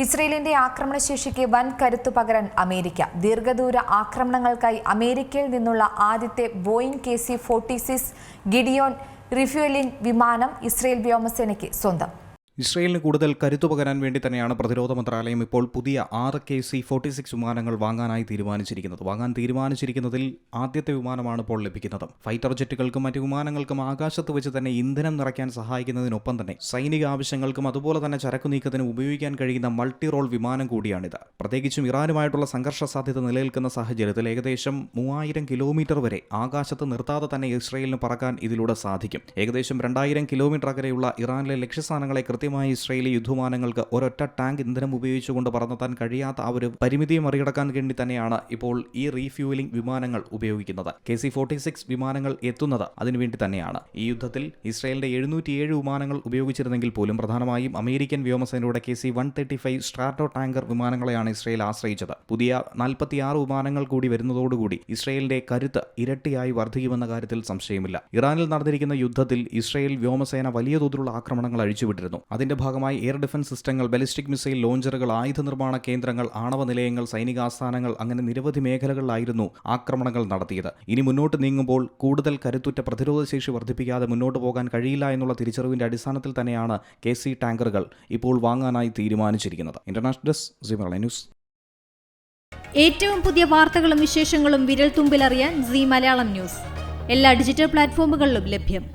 ഇസ്രയേലിന്റെ ആക്രമണശേഷിക്ക് വൻ കരുത്തു പകരാൻ അമേരിക്ക. ദീർഘദൂര ആക്രമണങ്ങൾക്കായി അമേരിക്കയിൽ നിന്നുള്ള ആദ്യത്തെ ബോയിംഗ് KC-46 ഗിഡിയോൺ റിഫ്യൂവലിംഗ് വിമാനം ഇസ്രയേൽ വ്യോമസേനയ്ക്ക് സ്വന്തം. ഇസ്രയേലിന് കൂടുതൽ കരുത്തു പകരാൻ വേണ്ടി തന്നെയാണ് പ്രതിരോധ മന്ത്രാലയം ഇപ്പോൾ പുതിയ 6 KC-46 വിമാനങ്ങൾ വാങ്ങാൻ തീരുമാനിച്ചിരിക്കുന്നതിൽ ആദ്യത്തെ വിമാനമാണ് ഇപ്പോൾ ലഭിക്കുന്നത്. ഫൈറ്റർ ജെറ്റുകൾക്കും മറ്റ് വിമാനങ്ങൾക്കും ആകാശത്ത് വെച്ച് തന്നെ ഇന്ധനം നിറയ്ക്കാൻ സഹായിക്കുന്നതിനൊപ്പം തന്നെ സൈനിക ആവശ്യങ്ങൾക്കും അതുപോലെ തന്നെ ചരക്കു നീക്കത്തിനും ഉപയോഗിക്കാൻ കഴിയുന്ന മൾട്ടി റോൾ വിമാനം കൂടിയാണിത്. പ്രത്യേകിച്ചും ഇറാനുമായിട്ടുള്ള സംഘർഷ സാധ്യത നിലനിൽക്കുന്ന സാഹചര്യത്തിൽ ഏകദേശം 3000 കിലോമീറ്റർ വരെ ആകാശത്ത് നിർത്താതെ തന്നെ ഇസ്രയേലിന് പറക്കാൻ ഇതിലൂടെ സാധിക്കും. ഏകദേശം 2000 കിലോമീറ്റർ അകലെയുള്ള ഇറാനിലെ ലക്ഷ്യസ്ഥാനങ്ങളെ ഇസ്രയേലി യുദ്ധവിമാനങ്ങൾക്ക് ഒരൊറ്റ ടാങ്ക് ഇന്ധനം ഉപയോഗിച്ചുകൊണ്ട് പറന്നെത്താൻ കഴിയാത്ത ആ ഒരു പരിമിതിയെ മറികടക്കാൻ വേണ്ടി തന്നെയാണ് ഇപ്പോൾ ഈ റീഫ്യൂവലിംഗ് വിമാനങ്ങൾ ഉപയോഗിക്കുന്നത്. KC-46 വിമാനങ്ങൾ എത്തുന്നത് അതിനുവേണ്ടി തന്നെയാണ്. ഈ യുദ്ധത്തിൽ ഇസ്രയേലിന്റെ 707 വിമാനങ്ങൾ ഉപയോഗിച്ചിരുന്നെങ്കിൽ പോലും പ്രധാനമായും അമേരിക്കൻ വ്യോമസേനയുടെ KC-135 സ്ട്രാറ്റോ ടാങ്കർ വിമാനങ്ങളെയാണ് ഇസ്രയേൽ ആശ്രയിച്ചത്. പുതിയ 46 വിമാനങ്ങൾ കൂടി വരുന്നതോടുകൂടി ഇസ്രയേലിന്റെ കരുത്ത് ഇരട്ടിയായി വർദ്ധിക്കുമെന്ന കാര്യത്തിൽ സംശയമില്ല. ഇറാനിൽ നടന്നിരിക്കുന്ന യുദ്ധത്തിൽ ഇസ്രയേൽ വ്യോമസേന വലിയ തോതിലുള്ള ആക്രമണങ്ങൾ അഴിച്ചുവിട്ടിരുന്നു. അതിന്റെ ഭാഗമായി എയർ ഡിഫൻസ് സിസ്റ്റങ്ങൾ, ബാലിസ്റ്റിക് മിസൈൽ ലോഞ്ചറുകൾ, ആയുധ നിർമ്മാണ കേന്ദ്രങ്ങൾ, ആണവ നിലയങ്ങൾ, സൈനിക ആസ്ഥാനങ്ങൾ അങ്ങനെ നിരവധി മേഖലകളിലായിരുന്നു ആക്രമണങ്ങൾ നടത്തിയത്. ഇനി മുന്നോട്ട് നീങ്ങുമ്പോൾ കൂടുതൽ കരുത്തുറ്റ പ്രതിരോധശേഷി വർദ്ധിപ്പിക്കാതെ മുന്നോട്ട് പോകാൻ കഴിയില്ല എന്നുള്ള തിരിച്ചറിവിന്റെ അടിസ്ഥാനത്തിൽ തന്നെയാണ് KC ടാങ്കറുകൾ ഇപ്പോൾ വാങ്ങാനായി തീരുമാനിച്ചിരിക്കുന്നത്. International desk, Zee Malayalam news. ഏറ്റവും പുതിയ വാർത്തകളും വിശേഷങ്ങളും വിരൽ തുമ്പിലറിയാൻ സീ മലയാളം ന്യൂസ് എല്ലാ ഡിജിറ്റൽ പ്ലാറ്റ്ഫോമുകളിലും ലഭ്യം.